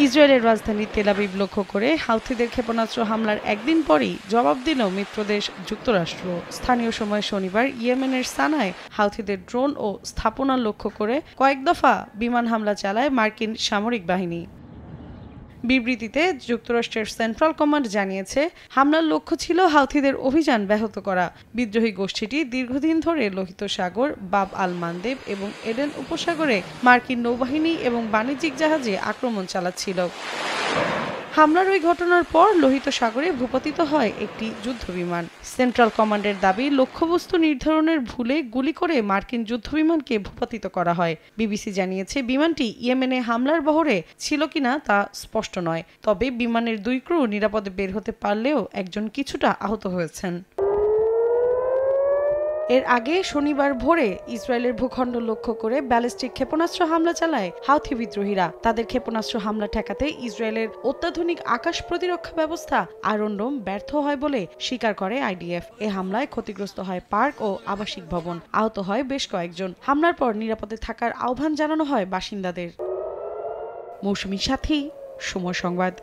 ইসরায়েলের রাজধানী Tel Aviv লক্ষ্য করে হাউথিদের ক্ষেপণাস্ত্র হামলার একদিন পরই জবাব দিল মিত্রদেশ যুক্তরাষ্ট্র। স্থানীয় সময় শনিবার ইয়েমেনের সানায় হাউথিদের ড্রোন ও স্থাপনা লক্ষ্য করে কয়েক দফা বিমান হামলা চালায় মার্কিন সামরিক বাহিনী। বিবৃতিতে যুক্তরাষ্ট্রের সেন্ট্রাল কমান্ড জানিয়েছে, হামলার লক্ষ্য ছিল হাউথিদের অভিযান ব্যাহত করা। বিদ্রোহী গোষ্ঠীটি দীর্ঘদিন ধরে লোহিত সাগর, বাব আল মানদেব এবং এডেন উপসাগরে মার্কিন নৌবাহিনী এবং বাণিজ্যিক জাহাজে আক্রমণ চালাচ্ছিল। হামলার ওই ঘটনার পর লোহিত সাগরে ভূপাতিত হয় একটি যুদ্ধবিমান। সেন্ট্রাল কমান্ডের দাবি, লক্ষ্যবস্তু নির্ধারণের ভুলে গুলি করে মার্কিন যুদ্ধবিমানকে ভূপাতিত করা হয়। বিবিসি জানিয়েছে, বিমানটি ইয়েমেনে হামলার বহরে ছিল কিনা তা স্পষ্ট নয়। তবে বিমানের 2 ক্রু নিরাপদে বের হতে পারলেও একজন কিছুটা আহত হয়েছেন। এর আগে শনিবার ভোরে ইসরায়েলের ভূখণ্ড লক্ষ্য করে ব্যালিস্টিক ক্ষেপণাস্ত্র হামলা চালায় হাউথি বিদ্রোহীরা। তাদের ক্ষেপণাস্ত্র হামলা ঠেকাতে ইসরায়েলের অত্যাধুনিক আকাশ প্রতিরক্ষা ব্যবস্থা আয়রন ডোম ব্যর্থ হয় বলে স্বীকার করে আইডিএফ। এ হামলায় ক্ষতিগ্রস্ত হয় পার্ক ও আবাসিক ভবন, আহত হয় বেশ কয়েকজন। হামলার পর নিরাপদে থাকার আহ্বান জানানো হয় বাসিন্দাদের। মৌসুমী সাথী, সময় সংবাদ।